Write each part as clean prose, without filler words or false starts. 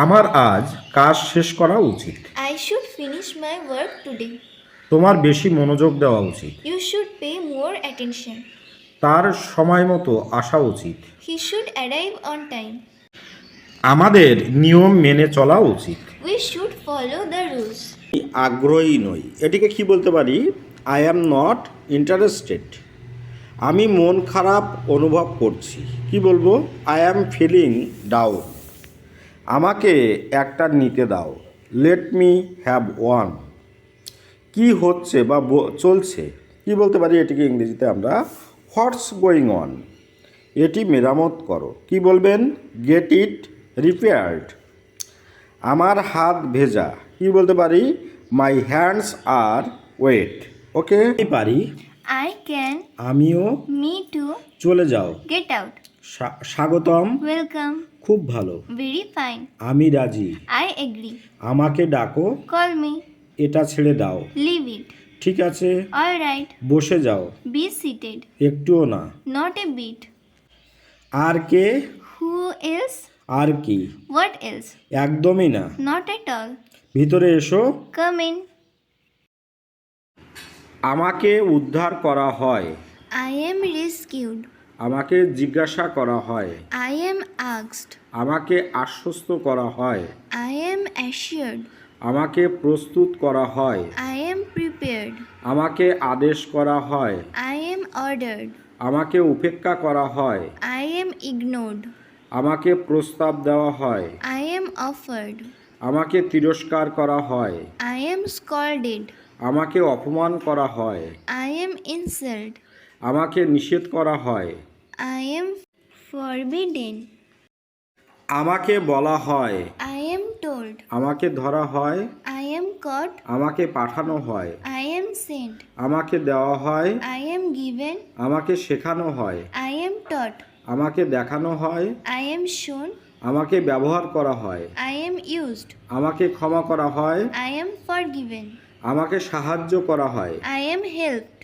আমার আজ কাজ শেষ করা উচিত। I should finish my work today. তোমার বেশি মনোযোগ দেওয়া উচিত। You should pay more attention. তার সময় মতো আসা উচিত। He should arrive on time. আমাদের নিয়ম মেনে চলা উচিত। We should follow the rules. আগ্রহী নই, এটিকে কি বলতে পারি? I am not interested. আমি মন খারাপ অনুভব করছি, কি বলবো? I am feeling down. আমাকে একটা নিতে দাও, লেট মি হ্যাভ ওয়ান। কি হচ্ছে বা চলছে, কি বলতে পারি? এটিকে ইংরেজিতে আমরা হোয়াটস গোয়িং অন। এটি মেরামত করো, কি বলবেন? Get it repaired. আমার হাত ভেজা, কি বলতে পারি? My hands R wait. ওকে, পারি I can. আমিও। Me too. চলে যাও। Get out. স্বাগতম। Welcome. খুব ভালো। Very fine. আমি রাজি। I agree. আমাকে ডাকো। Call me. এটা ছেড়ে দাও। Leave it. ঠিক আছে। All right. বসে যাও। Be seated. একটুও না। Not a bit. R K? Who else? আর কি? What else? একদমই না। Not at all. ভিতরে এসো। Come in. আমাকে উদ্ধার করা হয়। I am rescued. আমাকে জিজ্ঞাসা করা হয়। I am asked. আমাকে আশ্বস্ত করা হয়। I am assured. আমাকে প্রস্তুত করা হয়। I am prepared. আমাকে আদেশ করা হয়। I am ordered. আমাকে উপেক্ষা করা হয়। I am ignored. আমাকে প্রস্তাব দেওয়া হয়। I am offered. আমাকে তিরস্কার করা হয়। I am scolded. আমাকে অপমান করা হয়। I am insulted. আমাকে নিষেধ করা হয়। I am forbidden. আমাকে বলা হয়। I am told. আমাকে ধরা হয়। I am caught. আমাকে পাঠানো হয়। I am sent. আমাকে দেওয়া হয়। I am given. আমাকে শেখানো হয়। I am taught. আমাকে দেখানো হয়। I am shown. আমাকে ব্যবহার করা হয়। I am used. আমাকে ক্ষমা করা হয়। I am forgiven. আমাকে সাহায্য করা হয়। I am helped.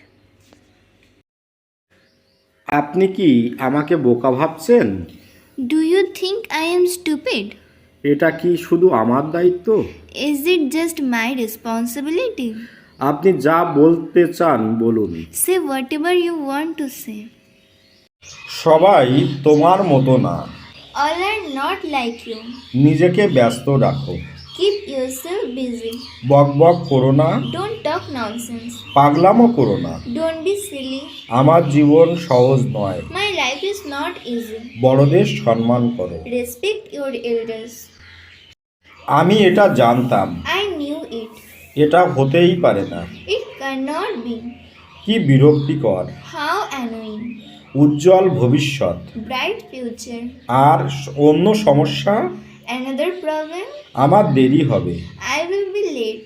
আপনি কি আমাকে বোকা ভাবছেন? Do you think I am stupid? এটা কি শুধু আমার দায়িত্ব? Is it just my responsibility? আপনি যা বলতে চান বলুন। Say whatever you want to say. সবাই তোমার মতো না। All are not like you. নিজেকে ব্যস্ত রাখো। Keep yourself busy. বকবক করো না। Don't talk nonsense. পাগলামো করো না। Don't be silly. আমার জীবন সহজ নয়। My life is not easy. বড়দের সম্মান করো। Respect your elders. আমি এটা জানতাম। I knew it. এটা হতেই পারে না। It cannot be. কি বিরক্তিকর। How annoying. উজ্জ্বল ভবিষ্যৎ। Bright future. আর অন্য সমস্যা? Another problem. আমার দেরি হবে। I will be late.